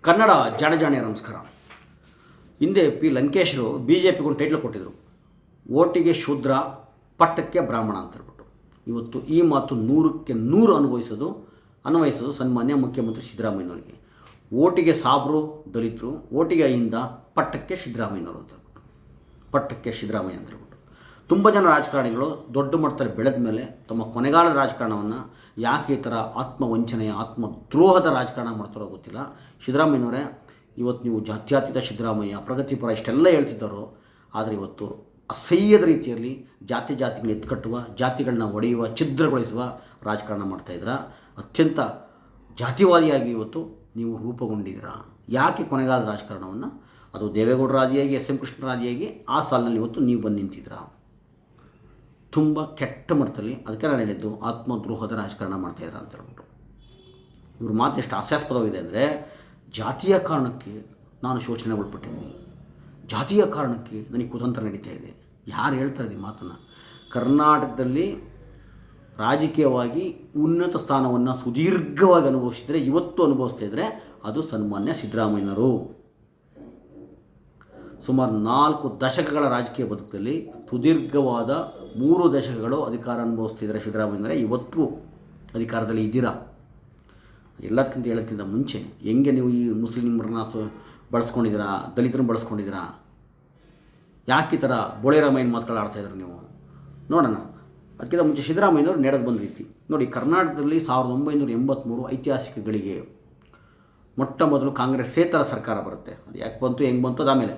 ಕನ್ನಡ ಜಾಣ ನಮಸ್ಕಾರ. ಹಿಂದೆ ಪಿ ಲಂಕೇಶರು ಬಿ ಜೆ ಪಿಗೊಂದು ಟೈಟ್ಲ್ ಕೊಟ್ಟಿದ್ದರು, ಓಟಿಗೆ ಶೂದ್ರ ಪಟ್ಟಕ್ಕೆ ಬ್ರಾಹ್ಮಣ ಅಂತ ಹೇಳ್ಬಿಟ್ಟು. ಇವತ್ತು ಈ ಮಾತು 100ಕ್ಕೆ 100 ಅನ್ವಯಿಸೋದು ಸನ್ಮಾನ್ಯ ಮುಖ್ಯಮಂತ್ರಿ ಸಿದ್ದರಾಮಯ್ಯನವರಿಗೆ. ಓಟಿಗೆ ಸಾಬ್ರು ದಲಿತರು, ಓಟಿಗೆ ಅಹಿಂದ, ಪಟ್ಟಕ್ಕೆ ಸಿದ್ದರಾಮಯ್ಯನವರು ಅಂತ ಹೇಳ್ಬಿಟ್ಟು, ಪಟ್ಟಕ್ಕೆ ಸಿದ್ದರಾಮಯ್ಯ ಅಂತ ಹೇಳ್ಬಿಟ್ಟು. ತುಂಬ ಜನ ರಾಜಕಾರಣಿಗಳು ದೊಡ್ಡ ಮಟ್ಟದಲ್ಲಿ ಬೆಳೆದ ಮೇಲೆ ತಮ್ಮ ಕೊನೆಗಾಲದ ರಾಜಕಾರಣವನ್ನು ಯಾಕೆ ಈ ಥರ ಆತ್ಮವಂಚನೆಯ ಆತ್ಮದ್ರೋಹದ ರಾಜಕಾರಣ ಮಾಡ್ತಾರೋ ಗೊತ್ತಿಲ್ಲ. ಸಿದ್ದರಾಮಯ್ಯನವರೇ, ಇವತ್ತು ನೀವು ಜಾತ್ಯತೀತ ಸಿದ್ದರಾಮಯ್ಯ, ಪ್ರಗತಿಪರ ಇಷ್ಟೆಲ್ಲ ಹೇಳ್ತಿದ್ದಾರೋ, ಆದರೆ ಇವತ್ತು ಅಸಹ್ಯದ ರೀತಿಯಲ್ಲಿ ಜಾತಿಗಳನ್ನ ಎತ್ಕಟ್ಟುವ, ಜಾತಿಗಳನ್ನ ಒಡೆಯುವ, ಛಿದ್ರಗೊಳಿಸುವ ರಾಜಕಾರಣ ಮಾಡ್ತಾಯಿದ್ದೀರಾ. ಅತ್ಯಂತ ಜಾತಿವಾದಿಯಾಗಿ ಇವತ್ತು ನೀವು ರೂಪುಗೊಂಡಿದ್ದೀರಾ. ಯಾಕೆ ಕೊನೆಗಾಲದ ರಾಜಕಾರಣವನ್ನು, ಅದು ದೇವೇಗೌಡರ ಆದಿಯಾಗಿ, ಎಸ್ ಎಂ ಕೃಷ್ಣರ ಆದಿಯಾಗಿ ಆ ಸಾಲಿನಲ್ಲಿ ಇವತ್ತು ನೀವು ಬಂದು ನಿಂತಿದ್ದೀರಾ. ತುಂಬ ಕೆಟ್ಟ ಮಟ್ಟದಲ್ಲಿ, ಅದಕ್ಕೆ ನಾನು ಹೇಳಿದ್ದು ಆತ್ಮದ್ರೋಹದ ರಾಜಕಾರಣ ಮಾಡ್ತಾಯಿದ್ದಾರೆ ಅಂತ ಹೇಳ್ಬಿಟ್ಟು. ಇವ್ರ ಮಾತು ಎಷ್ಟು ಹಾಸ್ಯಾಸ್ಪದವಾಗಿದೆ ಅಂದರೆ, ಜಾತಿಯ ಕಾರಣಕ್ಕೆ ನಾನು ಶೋಷಣೆ ಒಳಪಟ್ಟಿದ್ದೀನಿ, ಜಾತಿಯ ಕಾರಣಕ್ಕೆ ನನಗೆ ಕುತಂತ್ರ ನಡೀತಾ ಇದೆ. ಯಾರು ಹೇಳ್ತಾ ಇದ್ದೀವಿ ಮಾತನ್ನು? ಕರ್ನಾಟಕದಲ್ಲಿ ರಾಜಕೀಯವಾಗಿ ಉನ್ನತ ಸ್ಥಾನವನ್ನು ಸುದೀರ್ಘವಾಗಿ ಅನುಭವಿಸಿದರೆ, ಇವತ್ತು ಅನುಭವಿಸ್ತಾ ಇದ್ದರೆ ಅದು ಸನ್ಮಾನ್ಯ ಸಿದ್ದರಾಮಯ್ಯನವರು. ಸುಮಾರು 4 ದಶಕಗಳ ರಾಜಕೀಯ ಬದುಕಲ್ಲಿ ಸುದೀರ್ಘವಾದ 3 ದಶಕಗಳು ಅಧಿಕಾರ ಅನುಭವಿಸ್ತಿದ್ದಾರೆ ಸಿದ್ದರಾಮಯ್ಯನವರೇ. ಇವತ್ತು ಅಧಿಕಾರದಲ್ಲಿ ಇದ್ದೀರಾ. ಎಲ್ಲದಕ್ಕಿಂತ ಹೇಳೋದಕ್ಕಿಂತ ಮುಂಚೆ ಹೆಂಗೆ ನೀವು ಈ ಮುಸ್ಲಿಮರನ್ನ ಬಳಸ್ಕೊಂಡಿದ್ದೀರಾ, ದಲಿತರನ್ನ ಬಳಸ್ಕೊಂಡಿದ್ದೀರಾ, ಯಾಕೆ ಈ ಥರ ಬೋಳೆರಾಮಯ್ಯನ ಮಾತುಗಳು ಆಡ್ತಾಯಿದ್ರು ನೀವು ನೋಡೋಣ. ಅದಕ್ಕಿಂತ ಮುಂಚೆ ಸಿದ್ದರಾಮಯ್ಯನವರು ನಡೆದು ಬಂದ ರೀತಿ ನೋಡಿ. ಕರ್ನಾಟಕದಲ್ಲಿ 1983 ಐತಿಹಾಸಿಕ ಗಳಿಗೆ ಮೊಟ್ಟ ಮೊದಲು ಕಾಂಗ್ರೆಸ್ಸೇತರ ಸರ್ಕಾರ ಬರುತ್ತೆ. ಅದು ಯಾಕೆ ಬಂತು, ಹೆಂಗೆ ಬಂತು, ಅದಾದಮೇಲೆ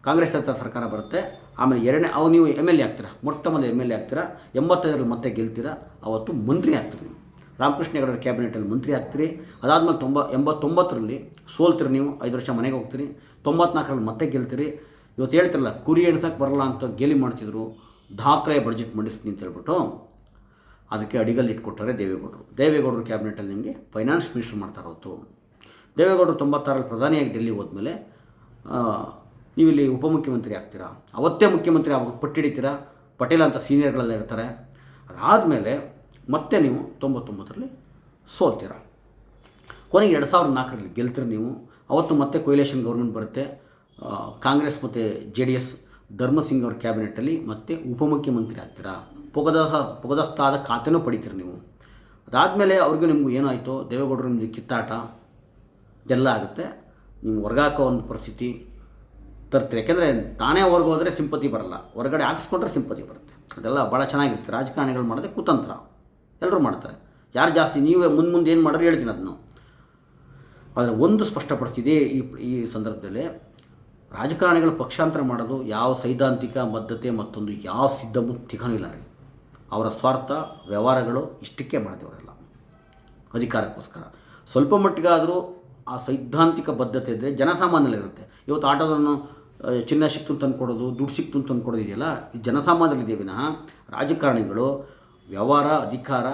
ಕಾಂಗ್ರೆಸ್ಸೇತರ ಸರ್ಕಾರ ಬರುತ್ತೆ. ಆಮೇಲೆ ಅವು ನೀವು ಎಮ್ ಎಲ್ ಎ ಆಗ್ತೀರಾ, ಮೊಟ್ಟ ಮೊದಲು ಎಮ್ ಎಲ್ ಎ ಆಗ್ತೀರಾ. 85ರಲ್ಲಿ ಮತ್ತೆ ಗೆಲ್ತೀರಾ, ಅವತ್ತು ಮಂತ್ರಿ ಆಗ್ತೀರಿ ನೀವು. ರಾಮಕೃಷ್ಣ ಹೆಗಡೆ ಕ್ಯಾಬಿನೆಟಲ್ಲಿ ಮಂತ್ರಿ ಆಗ್ತೀರಿ. ಅದಾದಮೇಲೆ 89ರಲ್ಲಿ ಸೋಲ್ತೀರಿ ನೀವು, 5 ವರ್ಷ ಮನೆಗೆ ಹೋಗ್ತೀರಿ. 94ರಲ್ಲಿ ಮತ್ತೆ ಗೆಲ್ತೀರಿ. ಇವತ್ತು ಹೇಳ್ತಿರಲ್ಲ, ಕುರಿ ಎಣ್ಸಕ್ಕೆ ಬರಲ್ಲ ಅಂತ ಗೇಲಿ ಮಾಡ್ತಿದ್ರು, ದಾಖಲೆ ಬಡ್ಜೆಟ್ ಮಂಡಿಸ್ತೀನಿ ಅಂತ ಹೇಳ್ಬಿಟ್ಟು ಅದಕ್ಕೆ ಅಡಿಗಲ್ಲಿ ಇಟ್ಕೊಟ್ಟಾರೆ ದೇವೇಗೌಡರು ಕ್ಯಾಬಿನೆಟಲ್ಲಿ ನಿಮಗೆ ಫೈನಾನ್ಸ್ ಮಿನಿಸ್ಟರ್ ಮಾಡ್ತಾರೆ. ಹೊತ್ತು ದೇವೇಗೌಡರು 96ರಲ್ಲಿ ಪ್ರಧಾನಿಯಾಗಿ ಡೆಲ್ಲಿಗೆ ಹೋದ್ಮೇಲೆ ನೀವಿಲ್ಲಿ ಉಪಮುಖ್ಯಮಂತ್ರಿ ಆಗ್ತೀರಾ. ಅವತ್ತೇ ಮುಖ್ಯಮಂತ್ರಿ ಆಗೋದು ಪಟ್ಟಿಡಿತೀರಾ, ಪಟೇಲ್ ಅಂತ ಸೀನಿಯರ್ಗಳೆಲ್ಲ ಇರ್ತಾರೆ. ಅದಾದಮೇಲೆ ಮತ್ತೆ ನೀವು 99ರಲ್ಲಿ ಸೋಲ್ತೀರ. ಕೊನೆಗೆ 2004ರಲ್ಲಿ ಗೆಲ್ತೀರಿ ನೀವು. ಅವತ್ತು ಮತ್ತೆ ಕೊಯ್ಲೇಷನ್ ಗೌರ್ಮೆಂಟ್ ಬರುತ್ತೆ. ಕಾಂಗ್ರೆಸ್ ಮತ್ತು JDS ಧರ್ಮಸಿಂಗ್ ಅವ್ರ ಕ್ಯಾಬಿನೆಟಲ್ಲಿ ಮತ್ತೆ ಉಪಮುಖ್ಯಮಂತ್ರಿ ಆಗ್ತೀರಾ. ಪೊಗದಸ್ತಾದ ಖಾತೆನೂ ಪಡಿತೀರಿ ನೀವು. ಅದಾದಮೇಲೆ ಅವ್ರಿಗೂ ನಿಮಗೂ ಏನಾಯಿತು, ದೇವೇಗೌಡರು ನಿಮಗೆ ಕಿತ್ತಾಟ ಇದೆಲ್ಲ ಆಗುತ್ತೆ. ನೀವು ಹೊರಗಾಕೋ ಒಂದು ಪರಿಸ್ಥಿತಿ ತರ್ತೀರಿ. ಯಾಕೆಂದರೆ ತಾನೇ ಹೊರಗೆ ಹೋದರೆ ಸಿಂಪತಿ ಬರಲ್ಲ, ಹೊರಗಡೆ ಹಾಕ್ಸ್ಕೊಂಡ್ರೆ ಸಿಂಪತಿ ಬರುತ್ತೆ. ಅದೆಲ್ಲ ಭಾಳ ಚೆನ್ನಾಗಿರುತ್ತೆ. ರಾಜಕಾರಣಿಗಳು ಮಾಡೋದೇ ಕುತಂತ್ರ, ಎಲ್ಲರೂ ಮಾಡ್ತಾರೆ. ಯಾರು ಜಾಸ್ತಿ ನೀವೇ ಮುಂದೆ ಏನು ಮಾಡೋರು ಹೇಳ್ತೀನಿ ಅದನ್ನು. ಆದರೆ ಒಂದು ಸ್ಪಷ್ಟಪಡಿಸಿದೆ ಈ ಸಂದರ್ಭದಲ್ಲಿ, ರಾಜಕಾರಣಿಗಳು ಪಕ್ಷಾಂತರ ಮಾಡೋದು ಯಾವ ಸೈದ್ಧಾಂತಿಕ ಬದ್ಧತೆ ಮತ್ತೊಂದು ಯಾವ ಸಿದ್ಧಮುಕ್ತಿಗೂ ಇಲ್ಲ ರೀ. ಅವರ ಸ್ವಾರ್ಥ ವ್ಯವಹಾರಗಳು ಇಷ್ಟಕ್ಕೆ ಮಾಡ್ತೇವರೆಲ್ಲ ಅಧಿಕಾರಕ್ಕೋಸ್ಕರ. ಸ್ವಲ್ಪ ಮಟ್ಟಿಗಾದರೂ ಆ ಸೈದ್ಧಾಂತಿಕ ಬದ್ಧತೆ ಇದ್ದರೆ ಜನಸಾಮಾನ್ಯರಲ್ಲಿರುತ್ತೆ. ಇವತ್ತು ಆಟೋದನ್ನು ಚಿನ್ನ ಸಿಕ್ತು ತಂದು ಕೊಡೋದು, ದುಡ್ಡು ಸಿಕ್ತು ತಂದು ಕೊಡೋದು ಇದೆಯಲ್ಲ, ಈ ಜನಸಾಮಾನ್ಯರಲ್ಲಿದೆ ವಿನಃ ರಾಜಕಾರಣಿಗಳು ವ್ಯವಹಾರ ಅಧಿಕಾರ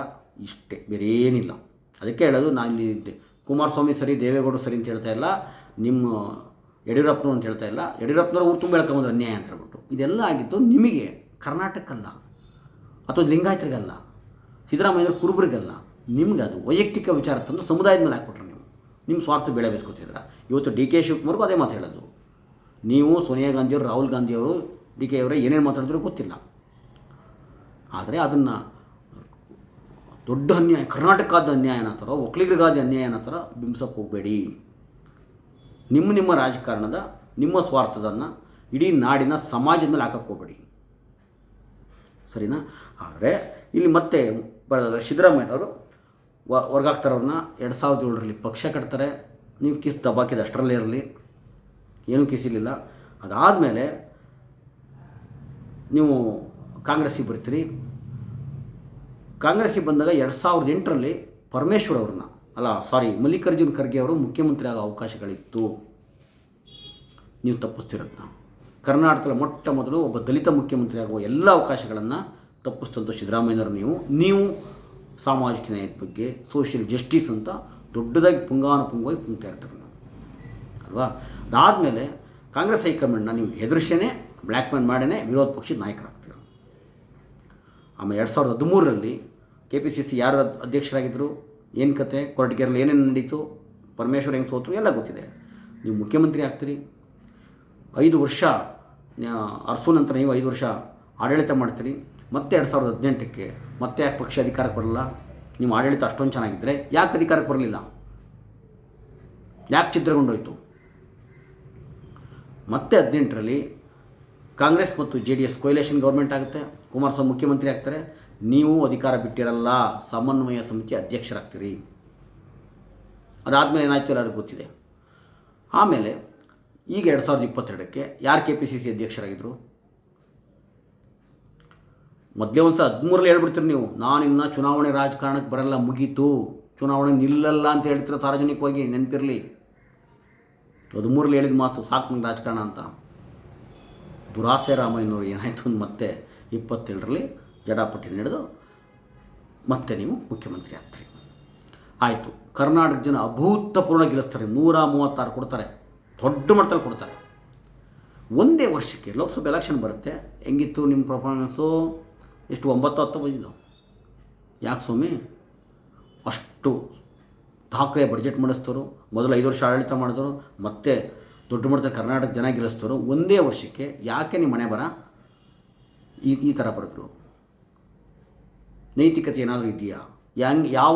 ಇಷ್ಟೇ, ಬೇರೆ ಏನಿಲ್ಲ. ಅದಕ್ಕೆ ಹೇಳೋದು, ನಾನು ಇಲ್ಲಿ ಕುಮಾರಸ್ವಾಮಿ ಸರಿ, ದೇವೇಗೌಡರು ಸರಿ ಅಂತ ಹೇಳ್ತಾ ಇಲ್ಲ, ನಿಮ್ಮ ಯಡಿಯೂರಪ್ಪನವ್ರು ಅಂತ ಹೇಳ್ತಾ ಇಲ್ಲ. ಯಡಿಯೂರಪ್ಪನವ್ರು ಊರು ತುಂಬ ಹೇಳ್ಕೊಂಬಂದ್ರೆ ಅನ್ಯಾಯ ಅಂತ ಹೇಳ್ಬಿಟ್ಟು. ಇದೆಲ್ಲ ಆಗಿತ್ತು ನಿಮಗೆ, ಕರ್ನಾಟಕಕ್ಕಲ್ಲ ಅಥವಾ ಲಿಂಗಾಯತರಿಗಲ್ಲ, ಸಿದ್ದರಾಮಯ್ಯವ್ರ ಕುರುಬರಿಗಲ್ಲ, ನಿಮ್ಗೆ ಅದು ವೈಯಕ್ತಿಕ ವಿಚಾರ ತಂದು ಸಮುದಾಯದ ಮೇಲೆ ಹಾಕ್ಬಿಟ್ರೆ ನೀವು ನಿಮ್ಮ ಸ್ವಾರ್ಥ ಬೆಳೆ ಬೇಯಿಸ್ಕೊತಿದ್ರ. ಇವತ್ತು DK ಶಿವಕುಮಾರ್ಗೂ ಅದೇ ಮಾತು ಹೇಳೋದು. ನೀವು ಸೋನಿಯಾ ಗಾಂಧಿಯವರು, ರಾಹುಲ್ ಗಾಂಧಿಯವರು, DK ಅವರೇ ಏನೇನು ಮಾತಾಡಿದ್ರು ಗೊತ್ತಿಲ್ಲ. ಆದರೆ ಅದನ್ನು ದೊಡ್ಡ ಅನ್ಯಾಯ, ಕರ್ನಾಟಕದ ಅನ್ಯಾಯ ಅನ್ನೋ ಥರ, ಒಕ್ಕಲಿಗರಿಗಾದ ಅನ್ಯಾಯ ಅನ್ನೋ ಥರ ಬಿಂಬಿಸೋಕ್ಕೆ ಹೋಗಬೇಡಿ. ನಿಮ್ಮ ರಾಜಕಾರಣದ, ನಿಮ್ಮ ಸ್ವಾರ್ಥದನ್ನು ಇಡೀ ನಾಡಿನ ಸಮಾಜದ ಮೇಲೆ ಹಾಕಕ್ಕೆ ಹೋಗಬೇಡಿ, ಸರಿನಾ? ಆದರೆ ಇಲ್ಲಿ ಮತ್ತೆ ಸಿದ್ದರಾಮಯ್ಯನವರು ಹೊರಗಾಗ್ತಾರವ್ರನ್ನ. 2007ರಲ್ಲಿ ಪಕ್ಷ ಕಟ್ತಾರೆ. ನೀವು ಕಿಸ್ ದಬ್ಬಾಕಿದ ಅಷ್ಟರಲ್ಲೇ ಇರಲಿ, ಏನೂ ಕಿಸಿಲಿಲ್ಲ. ಅದಾದಮೇಲೆ ನೀವು ಕಾಂಗ್ರೆಸ್ಸಿಗೆ ಬರ್ತೀರಿ. ಕಾಂಗ್ರೆಸ್ಸಿಗೆ ಬಂದಾಗ 2008ರಲ್ಲಿ ಪರಮೇಶ್ವರ್ ಅವ್ರನ್ನ ಮಲ್ಲಿಕಾರ್ಜುನ್ ಖರ್ಗೆ ಅವರು ಮುಖ್ಯಮಂತ್ರಿ ಆಗೋ ಅವಕಾಶಗಳಿತ್ತು. ನೀವು ತಪ್ಪಿಸ್ತಿರೋದನ್ನ. ಕರ್ನಾಟಕದಲ್ಲಿ ಮೊಟ್ಟ ಮೊದಲು ಒಬ್ಬ ದಲಿತ ಮುಖ್ಯಮಂತ್ರಿ ಆಗುವ ಎಲ್ಲ ಅವಕಾಶಗಳನ್ನು ತಪ್ಪಿಸ್ತಂಥ ಸಿದ್ದರಾಮಯ್ಯನವರು ನೀವು ಸಾಮಾಜಿಕ ನ್ಯಾಯದ ಬಗ್ಗೆ, ಸೋಷಿಯಲ್ ಜಸ್ಟಿಸ್ ಅಂತ ದೊಡ್ಡದಾಗಿ ಪುಂಗಾನುಪುಂಗವಾಗಿ ಪುಂಗ್ತಾ ಇರ್ತಾರೆ ನಾವು, ಅಲ್ವಾ? ಅದಾದಮೇಲೆ ಕಾಂಗ್ರೆಸ್ ಹೈಕಮಾಂಡ್ನ ನೀವು ಹೆದರ್ಸೇನೆ, ಬ್ಲ್ಯಾಕ್ ಮೇಲ್ ಮಾಡೇ ವಿರೋಧ ಪಕ್ಷದ ನಾಯಕರಾಗ್ತೀರ. ಆಮೇಲೆ 2013ರಲ್ಲಿ KPCC ಯಾರು ಅಧ್ಯಕ್ಷರಾಗಿದ್ದರು, ಏನು ಕತೆ, ಕೊರಟಗೆರೆಯಲ್ಲಿ ಏನೇನು ನಡೀತು, ಪರಮೇಶ್ವರ್ ಹೆಂಗೆ ಸೋತರು ಎಲ್ಲ ಗೊತ್ತಿದೆ. ನೀವು ಮುಖ್ಯಮಂತ್ರಿ ಆಗ್ತೀರಿ, 5 ವರ್ಷ ಅರಸು ನಂತರ ನೀವು 5 ವರ್ಷ ಆಡಳಿತ ಮಾಡ್ತೀರಿ, ಮತ್ತೆ 2018ಕ್ಕೆ ಮತ್ತೆ ಯಾಕೆ ಪಕ್ಷ ಅಧಿಕಾರಕ್ಕೆ ಬರಲ್ಲ? ನಿಮ್ಮ ಆಡಳಿತ ಅಷ್ಟೊಂದು ಚೆನ್ನಾಗಿದ್ದರೆ ಯಾಕೆ ಅಧಿಕಾರಕ್ಕೆ ಬರಲಿಲ್ಲ? ಯಾಕೆ ಛಿದ್ರಗೊಂಡೋಯ್ತು? ಮತ್ತೆ 18ರಲ್ಲಿ ಕಾಂಗ್ರೆಸ್ ಮತ್ತು JDS ಕೊಯ್ಲೇಷನ್ ಗೌರ್ಮೆಂಟ್ ಆಗುತ್ತೆ, ಕುಮಾರಸ್ವಾಮಿ ಮುಖ್ಯಮಂತ್ರಿ ಆಗ್ತಾರೆ, ನೀವು ಅಧಿಕಾರ ಬಿಟ್ಟಿರಲ್ಲ, ಸಮನ್ವಯ ಸಮಿತಿ ಅಧ್ಯಕ್ಷರಾಗ್ತೀರಿ. ಅದಾದಮೇಲೆ ಏನಾಯ್ತು ಎಲ್ಲರಿಗೂ ಗೊತ್ತಿದೆ. ಆಮೇಲೆ ಈಗ 2022ಕ್ಕೆ ಯಾರು KPCC ಅಧ್ಯಕ್ಷರಾಗಿದ್ದರು? ಮೊದಲೇ ಒಂದು 13ರಲ್ಲಿ ಹೇಳ್ಬಿಡ್ತೀರಿ ನೀವು, ನಾನಿನ್ನು ಚುನಾವಣೆ ರಾಜಕಾರಣಕ್ಕೆ ಬರಲ್ಲ, ಮುಗೀತು, ಚುನಾವಣೆ ನಿಲ್ಲಲ್ಲ ಅಂತ ಹೇಳ್ತೀರ ಸಾರ್ವಜನಿಕವಾಗಿ, ನೆನಪಿರಲಿ. 13ರಲ್ಲಿ ಹೇಳಿದ ಮಾತು ಸಾಕು ನಂಗೆ ರಾಜಕಾರಣ ಅಂತ. ದುರಾಸೆ ರಾಮಯ್ಯನವರು ಏನಾಯಿತು ಅಂತ ಮತ್ತೆ 27ರಲ್ಲಿ ಜಡಾಪಟ್ಟಿ ನಡೆದು ಮತ್ತೆ ನೀವು ಮುಖ್ಯಮಂತ್ರಿ ಆಗ್ತೀರಿ. ಆಯಿತು, ಕರ್ನಾಟಕ ಜನ ಅಭೂತಪೂರ್ಣ ಗೆಲ್ಲಿಸ್ತಾರೆ, 136 ಕೊಡ್ತಾರೆ, ದೊಡ್ಡ ಮಟ್ಟದಲ್ಲಿ ಕೊಡ್ತಾರೆ. ಒಂದೇ ವರ್ಷಕ್ಕೆ ಲೋಕಸಭೆ ಎಲೆಕ್ಷನ್ ಬರುತ್ತೆ. ಹೆಂಗಿತ್ತು ನಿಮ್ಮ ಪರ್ಫಾರ್ಮೆನ್ಸು? ಎಷ್ಟು 9-10 ಬಂದಿದ್ದು? ಯಾಕೆ ಸ್ವಾಮಿ ಅಷ್ಟು ಠಾಕ್ರೆ ಬಡ್ಜೆಟ್ ಮಾಡಿಸ್ತರು, ಮೊದಲು 5 ವರ್ಷ ಆಡಳಿತ ಮಾಡಿದವರು, ಮತ್ತೆ ದೊಡ್ಡ ಮಟ್ಟದಲ್ಲಿ ಕರ್ನಾಟಕ ಜನ ಗೆಲ್ಲಿಸ್ತರು. ಒಂದೇ ವರ್ಷಕ್ಕೆ ಯಾಕೆ ನಿಮ್ಮ ಮನೆ ಬರ ಈ ಥರ ಬರೆದ್ರು? ನೈತಿಕತೆ ಏನಾದರೂ ಇದೆಯಾ? ಯಾವ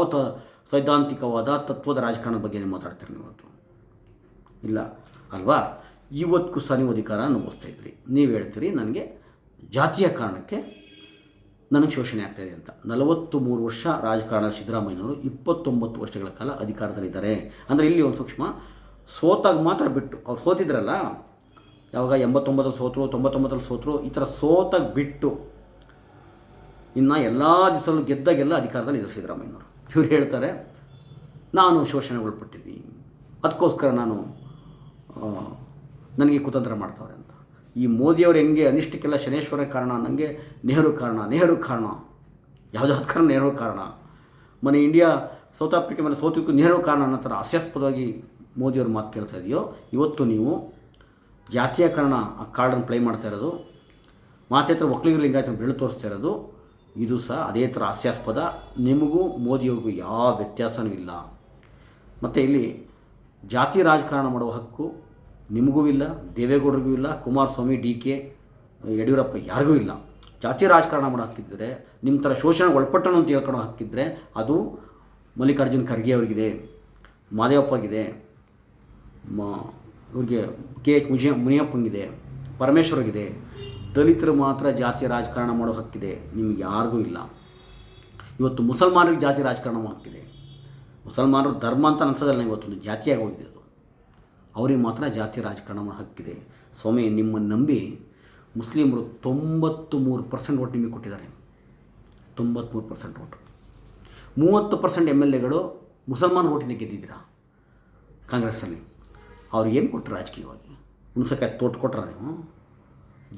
ಸೈದ್ಧಾಂತಿಕವಾದ ತತ್ವದ ರಾಜಕಾರಣದ ಬಗ್ಗೆ ನೀವು ಮಾತಾಡ್ತೀರಿ ಇವತ್ತು? ಇಲ್ಲ ಅಲ್ವಾ? ಇವತ್ತಿಗೂ ಸಹ ನೀವು ಅಧಿಕಾರ ಅನುಭವಿಸ್ತಾ ಇದ್ರಿ. ನೀವು ಹೇಳ್ತೀರಿ ನನಗೆ ಜಾತಿಯ ಕಾರಣಕ್ಕೆ ನನಗೆ ಶೋಷಣೆ ಆಗ್ತಾಯಿದೆ ಅಂತ. 43 ವರ್ಷ ರಾಜಕಾರಣ ಸಿದ್ದರಾಮಯ್ಯನವರು 29 ವರ್ಷಗಳ ಕಾಲ ಅಧಿಕಾರದಲ್ಲಿದ್ದಾರೆ. ಅಂದರೆ ಇಲ್ಲಿ ಒಂದು ಸೂಕ್ಷ್ಮ, ಸೋತಾಗ ಮಾತ್ರ ಬಿಟ್ಟು, ಅವ್ರು ಸೋತಿದ್ರಲ್ಲ, ಯಾವಾಗ 89ರಲ್ಲಿ ಸೋತರು, 99ರಲ್ಲಿ ಸೋತರು, ಈ ಥರ ಸೋತಾಗ ಬಿಟ್ಟು ಇನ್ನು ಎಲ್ಲ ದಿವಸಲ್ಲೂ ಗೆದ್ದಾಗೆಲ್ಲ ಅಧಿಕಾರದಲ್ಲಿ ಇದ್ದಾರೆ ಸಿದ್ದರಾಮಯ್ಯನವರು. ಇವ್ರು ಹೇಳ್ತಾರೆ ನಾನು ಶೋಷಣೆಗೊಳಪಟ್ಟಿದ್ದೀನಿ, ಅದಕ್ಕೋಸ್ಕರ ನನಗೆ ಕುತಂತ್ರ ಮಾಡ್ತಾವ್ರೆ ಅಂತ. ಈ ಮೋದಿಯವರು ಹೆಂಗೆ ಅನಿಷ್ಟಕ್ಕೆಲ್ಲ ಶನೇಶ್ವರ ಕಾರಣ, ನನಗೆ ನೆಹರು ಕಾರಣ, ಯಾವುದಾದ ಕಾರಣ ನೆಹರು ಕಾರಣ, ಮನೆ ಇಂಡಿಯಾ ಸೌತ್ ಆಫ್ರಿಕಾ ಮೇಲೆ ಸೋತಿದ್ದಕ್ಕೂ ನೆಹರು ಕಾರಣ ಅನ್ನೋ ಥರ ಹಾಸ್ಯಾಸ್ಪದವಾಗಿ ಮೋದಿಯವ್ರ ಮಾತು ಕೇಳ್ತಾ ಇದೆಯೋ. ಇವತ್ತು ನೀವು ಜಾತಿಯ ಕಾರಣ ಆ ಕಾರ್ಡನ್ನು ಪ್ಲೇ ಮಾಡ್ತಾ ಇರೋದು, ಮಾತೇತರ ಒಕ್ಕಲಿಗರು ಲಿಂಗಾಯತ ಬೆಳೆ ತೋರಿಸ್ತಾ ಇರೋದು, ಇದು ಸಹ ಅದೇ ಥರ ಹಾಸ್ಯಾಸ್ಪದ. ನಿಮಗೂ ಮೋದಿಯವ್ರಿಗೂ ಯಾವ ವ್ಯತ್ಯಾಸವೂ ಇಲ್ಲ. ಮತ್ತು ಇಲ್ಲಿ ಜಾತಿ ರಾಜಕಾರಣ ಮಾಡುವ ಹಕ್ಕು ನಿಮಗೂ ಇಲ್ಲ, ದೇವೇಗೌಡರಿಗೂ ಇಲ್ಲ, ಕುಮಾರಸ್ವಾಮಿ, DK, ಯಡಿಯೂರಪ್ಪ ಯಾರಿಗೂ ಇಲ್ಲ. ಜಾತಿ ರಾಜಕಾರಣ ಮಾಡೋ ಹಕ್ಕಿದ್ದರೆ, ನಿಮ್ಮ ಥರ ಶೋಷಣೆ ಒಳಪಟ್ಟನು ಅಂತ ಹೇಳ್ಕೊಳೋ ಹಕ್ಕಿದ್ದರೆ ಅದು ಮಲ್ಲಿಕಾರ್ಜುನ್ ಖರ್ಗೆ ಅವರಿಗಿದೆ, ಮಾದೇವಪ್ಪಗಿದೆ, ಇವ್ರಿಗೆ KH ಮುನಿಯಪ್ಪಂಗಿದೆ, ಪರಮೇಶ್ವರ್ಗಿದೆ. ದಲಿತರು ಮಾತ್ರ ಜಾತಿ ರಾಜಕಾರಣ ಮಾಡೋ ಹಕ್ಕಿದೆ, ನಿಮ್ಗೆ ಯಾರಿಗೂ ಇಲ್ಲ. ಇವತ್ತು ಮುಸಲ್ಮಾನರಿಗೆ ಜಾತಿ ರಾಜಕಾರಣ ಹಕ್ಕಿದೆ. ಮುಸಲ್ಮಾನರು ಧರ್ಮ ಅಂತ ಅನ್ಸೋದಲ್ಲ, ಇವತ್ತೊಂದು ಜಾತಿಯಾಗಿ ಹೋಗಿದೆ ಅದು. ಅವ್ರಿಗೆ ಮಾತ್ರ ಜಾತಿ ರಾಜಕಾರಣ ಮಾಡೋ ಹಕ್ಕಿದೆ. ಸ್ವಾಮಿ, ನಿಮ್ಮನ್ನು ನಂಬಿ ಮುಸ್ಲಿಮರು 93% ಓಟ್ ನಿಮಗೆ ಕೊಟ್ಟಿದ್ದಾರೆ. 93% ಓಟು. 30% MLAಗಳು ಮುಸಲ್ಮಾನ ಓಟಿನ ಗೆದ್ದಿದ್ದೀರಾ ಕಾಂಗ್ರೆಸ್ಸಲ್ಲಿ. ಅವ್ರಿಗೇನು ಕೊಟ್ಟರು ರಾಜಕೀಯವಾಗಿ? ಹುಣಸಕಾಯಿ ತೋಟ ಕೊಟ್ಟರ ನೀವು?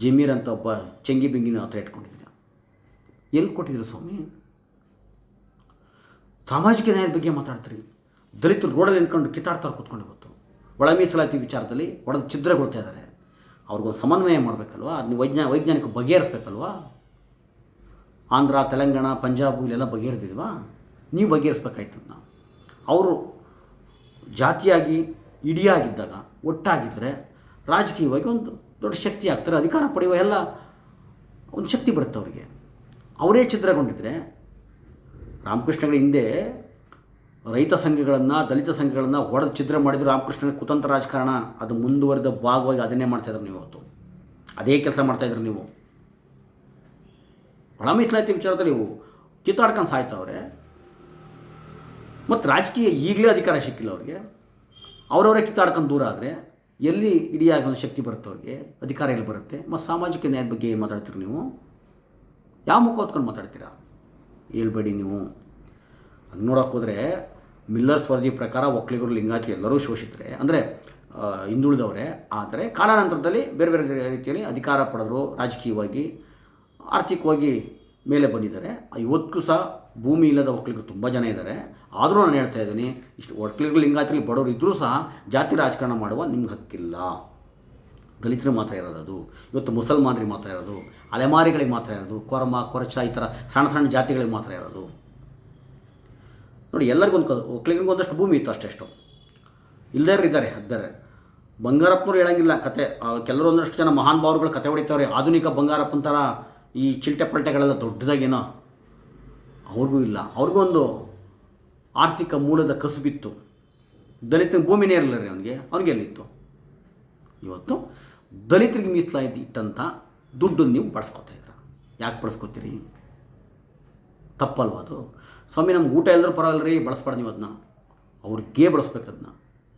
ಜಮೀರ್ ಅಂತ ಒಬ್ಬ ಚೆಂಗಿ ಬೆಂಗಿನ ಹತ್ರ ಇಟ್ಕೊಂಡಿದ್ದೀರ. ಎಲ್ಲಿ ಕೊಟ್ಟಿದ್ದೀರ ಸ್ವಾಮಿ? ಸಾಮಾಜಿಕ ನ್ಯಾಯದ ಬಗ್ಗೆ ಮಾತಾಡ್ತೀರಿ. ದಲಿತರು ರೋಡಲ್ಲಿ ನಿಂತ್ಕೊಂಡು ಕಿತ್ತಾಡ್ತಾರೆ ಕೂತ್ಕೊಂಡು. ಇವತ್ತು ಒಳ ಮೀಸಲಾತಿ ವಿಚಾರದಲ್ಲಿ ಒಡೆದು ಛಿದ್ರಗೊಳ್ತಾ ಇದ್ದಾರೆ. ಅವ್ರಿಗೊಂದು ಸಮನ್ವಯ ಮಾಡಬೇಕಲ್ವ? ಅದನ್ನ ವೈಜ್ಞಾನಿಕ ಬಗೆಹರಿಸ್ಬೇಕಲ್ವ? ಆಂಧ್ರ, ತೆಲಂಗಾಣ, ಪಂಜಾಬು ಇಲ್ಲೆಲ್ಲ ಬಗೆಹರಿದಿಲ್ವಾ? ನೀವು ಬಗೆಹರಿಸ್ಬೇಕಾಯ್ತು. ಅವರು ಜಾತಿಯಾಗಿ ಇಡಿಯಾಗಿದ್ದಾಗ ಒಟ್ಟಾಗಿದ್ದರೆ ರಾಜಕೀಯವಾಗಿ ಒಂದು ದೊಡ್ಡ ಶಕ್ತಿ ಆಗ್ತಾರೆ, ಅಧಿಕಾರ ಪಡೆಯುವ ಎಲ್ಲ ಒಂದು ಶಕ್ತಿ ಬರುತ್ತೆ ಅವರಿಗೆ. ಅವರೇ ಛಿದ್ರಗೊಂಡಿದ್ದರೆ, ರಾಮಕೃಷ್ಣಗಳ ಹಿಂದೆ ರೈತ ಸಂಘಗಳನ್ನು, ದಲಿತ ಸಂಘಗಳನ್ನು ಹೊಡೆದು ಛಿದ್ರ ಮಾಡಿದ್ರು. ರಾಮಕೃಷ್ಣನ ಕುತಂತ್ರ ರಾಜಕಾರಣ ಅದು ಮುಂದುವರೆದ ಭಾಗವಾಗಿ ಅದನ್ನೇ ಮಾಡ್ತಾಯಿದ್ರು ನೀವು. ಇವತ್ತು ಅದೇ ಕೆಲಸ ಮಾಡ್ತಾಯಿದ್ರು ನೀವು. ಒಳ ಮೀಸಲಾತಿ ವಿಚಾರದಲ್ಲಿ ನೀವು ಕಿತ್ತಾಡ್ಕೊಂಡು ಸಾಯ್ತವ್ರೆ. ಮತ್ತು ರಾಜಕೀಯ ಈಗಲೇ ಅಧಿಕಾರ ಸಿಕ್ಕಿಲ್ಲ ಅವ್ರಿಗೆ. ಅವರವರೇ ಕಿತ್ತಾಡ್ಕೊಂಡು ದೂರ ಆದರೆ ಎಲ್ಲಿ ಇಡಿಯಾಗಿ ಒಂದು ಶಕ್ತಿ ಬರುತ್ತೆ ಅವ್ರಿಗೆ? ಅಧಿಕಾರ ಎಲ್ಲಿ ಬರುತ್ತೆ? ಮತ್ತು ಸಾಮಾಜಿಕ ನ್ಯಾಯದ ಬಗ್ಗೆ ಏನು ಮಾತಾಡ್ತೀರಿ ನೀವು? ಯಾವ ಮುಖ ಹೊತ್ಕೊಂಡು ಮಾತಾಡ್ತೀರಾ? ಹೇಳ್ಬೇಡಿ ನೀವು. ಹಂಗೆ ನೋಡೋಕೆ ಹೋದರೆ ಮಿಲ್ಲರ್ಸ್ ವರದಿ ಪ್ರಕಾರ ಒಕ್ಕಲಿಗರು, ಲಿಂಗಾಯತರು ಎಲ್ಲರೂ ಶೋಷಿತರೆ, ಅಂದರೆ ಹಿಂದುಳಿದವರೇ. ಆದರೆ ಕಾಲಾನಂತರದಲ್ಲಿ ಬೇರೆ ಬೇರೆ ರೀತಿಯಲ್ಲಿ ಅಧಿಕಾರ ಪಡೆದರು, ರಾಜಕೀಯವಾಗಿ, ಆರ್ಥಿಕವಾಗಿ ಮೇಲೆ ಬಂದಿದ್ದಾರೆ. ಇವತ್ತಿಗೂ ಸಹ ಭೂಮಿ ಇಲ್ಲದ ಒಕ್ಕಲಿಗರು ತುಂಬ ಜನ ಇದ್ದಾರೆ. ಆದರೂ ನಾನು ಹೇಳ್ತಾ ಇದ್ದೀನಿ, ಇಷ್ಟು ಒಕ್ಕಲಿಗರು, ಲಿಂಗಾಯತರಲ್ಲಿ ಬಡವರು ಇದ್ದರೂ ಸಹ ಜಾತಿ ರಾಜಕಾರಣ ಮಾಡುವ ನಿಮ್ಗೆ ಹಕ್ಕಿಲ್ಲ. ದಲಿತರಿಗೆ ಮಾತ್ರ ಇರೋದು ಅದು. ಇವತ್ತು ಮುಸಲ್ಮಾನರಿಗೆ ಮಾತ್ರ ಇರೋದು, ಅಲೆಮಾರಿಗಳಿಗೆ ಮಾತ್ರ ಇರೋದು, ಕೊರಮ, ಕೊರಚ ಈ ಥರ ಸಣ್ಣ ಸಣ್ಣ ಜಾತಿಗಳಿಗೆ ಮಾತ್ರ ಇರೋದು. ನೋಡಿ, ಎಲ್ಲರಿಗೊಂದು ಒಕ್ಕಲಿಗರಿಗೂ ಒಂದಷ್ಟು ಭೂಮಿ ಇತ್ತು ಅಷ್ಟೆಷ್ಟು. ಇಲ್ಲದೇ ಇದ್ದಾರೆ. ಬಂಗಾರಪ್ಪನವ್ರು ಹೇಳಂಗಿಲ್ಲ ಕತೆ. ಕೆಲವರು ಒಂದಷ್ಟು ಜನ ಮಹಾನ್ ಭಾವರುಗಳು ಕತೆ ಹೊಡಿತಾರೆ. ಆಧುನಿಕ ಬಂಗಾರಪ್ಪನ ಥರ ಈ ಚಿಲ್ಟೆ ಪಲ್ಟೆಗಳೆಲ್ಲ ದೊಡ್ಡದಾಗೇನೋ ಅವ್ರಿಗೂ ಇಲ್ಲ. ಅವ್ರಿಗೂ ಒಂದು ಆರ್ಥಿಕ ಮೂಲದ ಕಸುಬಿತ್ತು. ದಲಿತ ಭೂಮಿನೇ ಇರಲಿಲ್ಲ ರೀ ಅವನಿಗೆ ಎಲ್ಲಿತ್ತು. ಇವತ್ತು ದಲಿತರಿಗೆ ಮೀಸಲಾತಿ ಇಟ್ಟಂಥ ದುಡ್ಡನ್ನು ನೀವು ಬಳಸ್ಕೊತಾ ಇದ್ದೀರ. ಯಾಕೆ ಬಳಸ್ಕೊತೀರಿ? ತಪ್ಪಲ್ವ ಅದು? ಸ್ವಾಮಿ ನಮ್ಗೆ ಊಟ ಎಲ್ಲರೂ ಪರವಾಗಿಲ್ಲ ರೀ, ಬಳಸ್ಬಾರ್ದು ನೀವು ಅದನ್ನ. ಅವ್ರಿಗೆ ಬಳಸ್ಬೇಕು ಅದನ್ನ.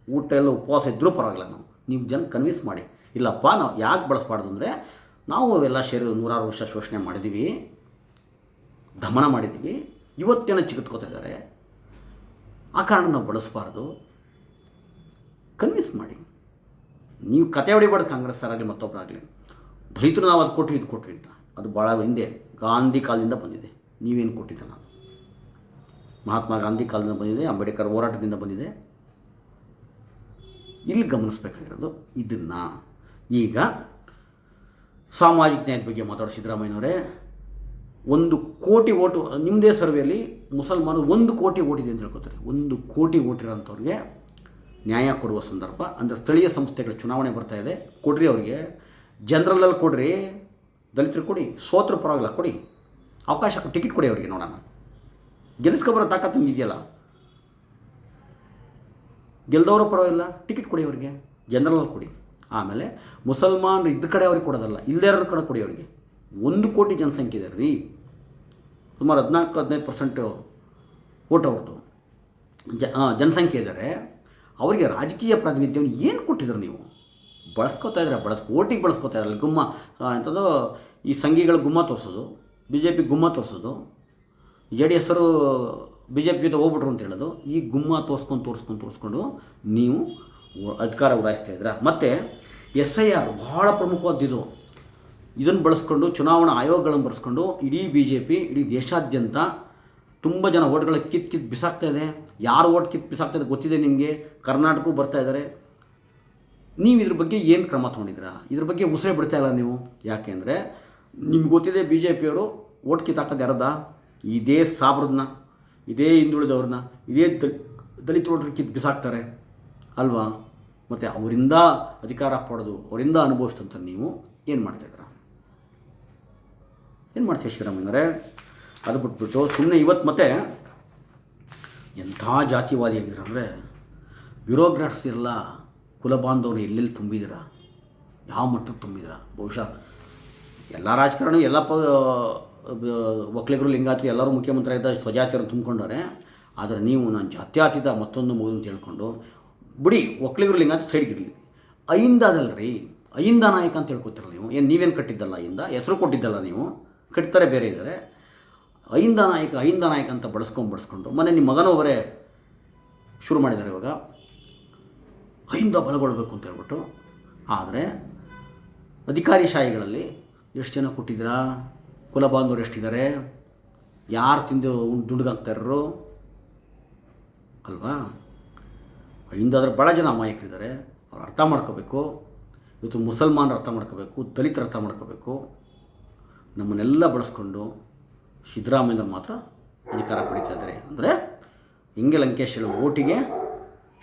ಊಟ ಎಲ್ಲ ಉಪವಾಸ ಇದ್ದರೂ ಪರವಾಗಿಲ್ಲ. ನೀವು ಜನ ಕನ್ವಿನ್ಸ್ ಮಾಡಿ, ಇಲ್ಲಪ್ಪ ನಾವು ಯಾಕೆ ಬಳಸ್ಬಾರ್ದು ಅಂದರೆ, ನಾವು ಎಲ್ಲ ಸೇರಿ 100 ವರ್ಷ ಶೋಷಣೆ ಮಾಡಿದ್ದೀವಿ, ದಮನ ಮಾಡಿದ್ದೀವಿ, ಇವತ್ತು ಜನ ಚಿಕ್ಕತ್ಕೋತಾ ಇದ್ದಾರೆ, ಆ ಕಾರಣ ನಾವು ಬಳಸಬಾರ್ದು. ಕನ್ವಿನ್ಸ್ ಮಾಡಿ. ನೀವು ಕತೆ ಹೊಡಿಬಾರ್ದು ಕಾಂಗ್ರೆಸ್ ಅವರಾಗಲಿ ಮತ್ತೊಬ್ಬರಾಗಲಿ. ದಲಿತರು ನಾವು ಅದು ಕೊಟ್ವಿ ಅಂತ. ಅದು ಭಾಳ ಹಿಂದೆ ಗಾಂಧಿ ಕಾಲದಿಂದ ಬಂದಿದೆ. ನೀವೇನು ಕೊಟ್ಟಿದ್ದ? ನಾನು ಮಹಾತ್ಮ ಗಾಂಧಿ ಕಾಲದಿಂದ ಬಂದಿದೆ, ಅಂಬೇಡ್ಕರ್ ಹೋರಾಟದಿಂದ ಬಂದಿದೆ. ಇಲ್ಲಿ ಗಮನಿಸಬೇಕಾಗಿರೋದು ಇದನ್ನು. ಈಗ ಸಾಮಾಜಿಕ ನ್ಯಾಯದ ಬಗ್ಗೆ ಮಾತಾಡೋ ಸಿದ್ದರಾಮಯ್ಯನವರೇ, 1 ಕೋಟಿ ಓಟು ನಿಮ್ಮದೇ ಸರ್ವೆಯಲ್ಲಿ ಮುಸಲ್ಮಾನರು 1 ಕೋಟಿ ಓಟಿದೆ ಅಂತ ಹೇಳ್ಕೊತಾರೆ. 1 ಕೋಟಿ ಓಟಿರೋಂಥವ್ರಿಗೆ ನ್ಯಾಯ ಕೊಡುವ ಸಂದರ್ಭ ಅಂದರೆ ಸ್ಥಳೀಯ ಸಂಸ್ಥೆಗಳ ಚುನಾವಣೆ ಬರ್ತಾಯಿದೆ, ಕೊಡ್ರಿ ಅವರಿಗೆ. ಜನರಲಲ್ಲಿ ಕೊಡ್ರಿ, ದಲಿತರು ಕೊಡಿ, ಸೋತ್ರ ಪರವಾಗಿಲ್ಲ ಕೊಡಿ, ಅವಕಾಶ ಟಿಕೆಟ್ ಕೊಡಿ ಅವರಿಗೆ, ನೋಡೋಣ. ಗೆಲ್ಲಿಸ್ಕೊಬರೋ ತಾಕತ್ತು ನಿಮ್ಗೆ ಇದೆಯಲ್ಲ, ಗೆಲ್ದವರು ಪರವಾಗಿಲ್ಲ, ಟಿಕೆಟ್ ಕೊಡಿ ಅವರಿಗೆ, ಜನರಲಲ್ಲಿ ಕೊಡಿ. ಆಮೇಲೆ ಮುಸಲ್ಮಾನರು ಇದ್ದ ಕಡೆ ಅವ್ರಿಗೆ ಕೊಡೋದಲ್ಲ, ಇಲ್ಲದೇ ಇರೋರ ಕಡೆ ಕೊಡಿ ಅವರಿಗೆ. 1 ಕೋಟಿ ಜನಸಂಖ್ಯೆ ಇದೆ ರೀ, ಸುಮಾರು 14-15% ಓಟ್ ಅವ್ರದ್ದು ಜನಸಂಖ್ಯೆ ಇದ್ದಾರೆ. ಅವರಿಗೆ ರಾಜಕೀಯ ಪ್ರಾತಿನಿಧ್ಯವನ್ನು ಏನು ಕೊಟ್ಟಿದ್ರು ನೀವು? ಬಳಸ್ಕೊತಾ ಇದ್ರೆ ಓಟಿಗೆ ಬಳಸ್ಕೊತಾ ಇದ್ರಲ್ಲ. ಗುಮ್ಮ ಎಂಥದ್ದು ಈ ಸಂಘಿಗಳ ಗುಮ್ಮ ತೋರಿಸೋದು, BJP ಗುಮ್ಮ ತೋರಿಸೋದು, JDS ಅವರು BJP ಜೊತೆ ಹೋಗ್ಬಿಟ್ರು ಅಂತ ಹೇಳೋದು. ಈ ಗುಮ್ಮ ತೋರಿಸ್ಕೊಂಡು ನೀವು ಅಧಿಕಾರ ಉಡಾಯಿಸ್ತಾ ಇದ್ದೀರಾ. ಮತ್ತು SIR ಭಾಳ ಪ್ರಮುಖವಾದ್ದು. ಇದನ್ನು ಬಳಸ್ಕೊಂಡು ಚುನಾವಣಾ ಆಯೋಗಗಳನ್ನು ಬಳಸ್ಕೊಂಡು ಇಡೀ BJP ಇಡೀ ದೇಶಾದ್ಯಂತ ತುಂಬ ಜನ ಓಟ್ಗಳ ಕಿತ್ತು ಬಿಸಾಕ್ತಾ ಇದೆ. ಯಾರು ಓಟ್ ಕಿತ್ತು ಬಿಸಾಕ್ತಾ ಇದೆ ಗೊತ್ತಿದೆ ನಿಮಗೆ. ಕರ್ನಾಟಕಕ್ಕೂ ಬರ್ತಾ ಇದ್ದಾರೆ. ನೀವು ಇದ್ರ ಬಗ್ಗೆ ಏನು ಕ್ರಮ ತೊಗೊಂಡಿದ್ದೀರಾ? ಇದ್ರ ಬಗ್ಗೆ ಉಸಿರೇ ಬಿಡ್ತಾ ಇಲ್ಲ ನೀವು. ಯಾಕೆ ಅಂದರೆ ನಿಮ್ಗೆ ಗೊತ್ತಿದೆ BJPಯವರು ಓಟ್ ಕಿತ್ತಾಕೋದು ಯಾರದ? ಇದೇ ಸಾಬ್ರದನ್ನ, ಇದೇ ಹಿಂದುಳಿದವ್ರನ್ನ, ಇದೇ ದಲಿತ ಓಟ್ರಿಗೆ ಕಿತ್ತು ಬಿಸಾಕ್ತಾರೆ ಅಲ್ವಾ? ಮತ್ತು ಅವರಿಂದ ಅಧಿಕಾರ ಪಡೆದು ಅವರಿಂದ ಅನುಭವಿಸ್ತಂತ ನೀವು ಏನು ಮಾಡ್ತಾಯಿದ್ದೀರ? ಏನು ಮಾಡ್ತೀವಿ ಶ್ರೀರಾಮಯ್ಯನವರೇ? ಅದು ಬಿಟ್ಬಿಟ್ಟು ಸುಮ್ಮನೆ ಇವತ್ತು ಮತ್ತೆ ಎಂಥ ಜಾತಿವಾದಿ ಆಗಿದ್ದೀರ ಅಂದರೆ, ಬ್ಯೂರೋಕ್ರಾಟ್ಸ್ ಎಲ್ಲ ಕುಲಬಾಂಧವರು ಎಲ್ಲೆಲ್ಲಿ ತುಂಬಿದ್ದೀರ, ಯಾವ ಮಟ್ಟಕ್ಕೆ ತುಂಬಿದ್ದೀರ? ಬಹುಶಃ ಎಲ್ಲ ರಾಜಕಾರಣ ಎಲ್ಲ ಒಕ್ಕಲಿಗರು ಲಿಂಗಾಯತರು ಎಲ್ಲರೂ ಮುಖ್ಯಮಂತ್ರಿ ಆಗಿದ್ದ ಸ್ವಜಾತಿಯರನ್ನು ತುಂಬಿಕೊಂಡವ್ರೆ. ಆದರೆ ನೀವು ನಾನು ಜಾತ್ಯಾತೀತ ಮತ್ತೊಂದು ಮಗು ಅಂತ ಹೇಳ್ಕೊಂಡು ಬಿಡಿ, ಒಕ್ಕಲಿಗರು ಲಿಂಗಾಯತ ಸೈಡ್ಗಿರಲಿ. ಅಹಿಂದದಲ್ಲ ರೀ, ಅಹಿಂದ ನಾಯಕ ಅಂತ ಹೇಳ್ಕೊತಿರಲ್ಲ ನೀವು. ನೀವೇನು ಕಟ್ಟಿದ್ದಲ್ಲ, ಅಹಿಂದ ಹೆಸರು ಕೊಟ್ಟಿದ್ದಲ್ಲ ನೀವು, ಕಟ್ತಾರೆ ಬೇರೆ ಇದ್ದಾರೆ. ಅಹಿಂದ ನಾಯಕ ಅಂತ ಬಳಸ್ಕೊಂಡು ಮೊನ್ನೆ ನಿಮ್ಮ ಮಗನೊಬ್ಬರೇ ಶುರು ಮಾಡಿದ್ದಾರೆ ಇವಾಗ, ಅಹಿಂದ ಬಲಗೊಳ್ಬೇಕು ಅಂತ ಹೇಳ್ಬಿಟ್ಟು. ಆದರೆ ಅಧಿಕಾರಿಶಾಹಿಗಳಲ್ಲಿ ಎಷ್ಟು ಜನ ಕೊಟ್ಟಿದ್ದೀರಾ? ಕುಲಬಾಂಧವರು ಎಷ್ಟಿದ್ದಾರೆ? ಯಾರು ತಿಂದು ದುಡ್ಗಾಗ್ತಾರೋ ಅಲ್ವಾ? ಅಹಿಂದಾದ್ರೆ ಭಾಳ ಜನ ಅಮಾಯಕರಿದ್ದಾರೆ. ಅವ್ರು ಅರ್ಥ ಮಾಡ್ಕೋಬೇಕು. ಇವತ್ತು ಮುಸಲ್ಮಾನರು ಅರ್ಥ ಮಾಡ್ಕೋಬೇಕು, ದಲಿತರು ಅರ್ಥ ಮಾಡ್ಕೋಬೇಕು. ನಮ್ಮನ್ನೆಲ್ಲ ಬಳಸ್ಕೊಂಡು ಸಿದ್ದರಾಮಯ್ಯ ಮಾತ್ರ ಅಧಿಕಾರ ಪಡಿತಾ ಇದ್ದಾರೆ. ಅಂದರೆ ಹಿಂಗೆ ಲಂಕೇಶ್ ಓಟಿಗೆ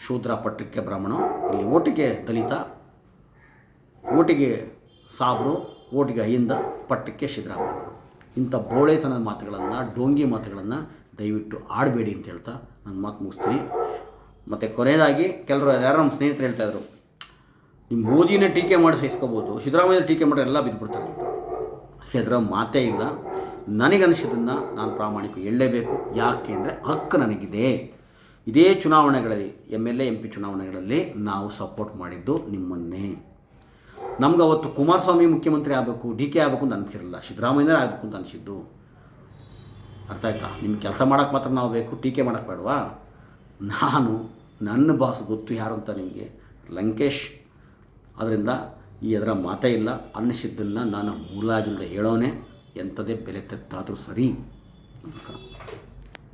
ಶೂದ್ರ, ಪಟ್ಟಕ್ಕೆ ಬ್ರಾಹ್ಮಣ, ಇಲ್ಲಿ ಓಟಿಗೆ ದಲಿತ, ಓಟಿಗೆ ಸಾಬ್ರು, ಓಟಿಗೆ ಅಹಿಂದ, ಪಟ್ಟಕ್ಕೆ ಸಿದ್ದರಾಮಯ್ಯ. ಇಂಥ ಬೋಳೆತನದ ಮಾತುಗಳನ್ನು, ಡೋಂಗಿ ಮಾತುಗಳನ್ನು ದಯವಿಟ್ಟು ಆಡಬೇಡಿ ಅಂತ ಹೇಳ್ತಾ ನನ್ನ ಮಾತು ಮುಗಿಸ್ತೀನಿ. ಮತ್ತು ಕೊನೆಯದಾಗಿ ಕೆಲವರು ಯಾರೋ ನಮ್ಮ ಸ್ನೇಹಿತರು ಹೇಳ್ತಾಯಿದ್ರು, ನಿಮ್ಮ ಮೋದಿನೇ ಟೀಕೆ ಮಾಡಿ ಸಹಿಸ್ಕೋಬೋದು, ಸಿದ್ದರಾಮಯ್ಯ ಟೀಕೆ ಮಾಡಿದ್ರೆ ಎಲ್ಲ ಬಿದ್ದುಬಿಡ್ತಾರೆ ಅಂತ. ಅದರ ಮಾತೇ ಇಲ್ಲ. ನನಗನ್ನಿಸಿದ್ದನ್ನು ನಾನು ಪ್ರಾಮಾಣಿಕ ಹೇಳಲೇಬೇಕು. ಯಾಕೆ ಅಂದರೆ ಹಕ್ಕು ನನಗಿದೆ. ಇದೇ ಚುನಾವಣೆಗಳಲ್ಲಿ MLA MP ಚುನಾವಣೆಗಳಲ್ಲಿ ನಾವು ಸಪೋರ್ಟ್ ಮಾಡಿದ್ದು ನಿಮ್ಮನ್ನೇ. ನಮ್ಗೆ ಅವತ್ತು ಕುಮಾರಸ್ವಾಮಿ ಮುಖ್ಯಮಂತ್ರಿ ಆಗಬೇಕು, DK ಆಗಬೇಕು ಅಂತ ಅನಿಸಿರಲಿಲ್ಲ, ಸಿದ್ದರಾಮಯ್ಯನೇ ಆಗಬೇಕು ಅಂತ ಅನಿಸಿದ್ದು. ಅರ್ಥ ಆಯ್ತಾ? ನಿಮ್ಗೆ ಕೆಲಸ ಮಾಡೋಕ್ಕೆ ಮಾತ್ರ ನಾವು ಬೇಕು, ಟೀಕೆ ಮಾಡೋಕ್ಕೆ ಬೇಡವಾ? ನನ್ನ ಬಾಸ್ ಗೊತ್ತು ಯಾರು ಅಂತ ನಿಮಗೆ, ಲಂಕೇಶ್. ಅದರಿಂದ ಅದರ ಮಾತೇ ಇಲ್ಲ. ಅನ್ನಿಸಿದ್ದನ್ನು ನಾನು ಮೂಲಾಗಿಲ್ಲದೆ ಹೇಳೋನೆ, ಎಂಥದೇ ಬೆಲೆ ತೆತ್ತಾದರೂ ಸರಿ. ನಮಸ್ಕಾರ.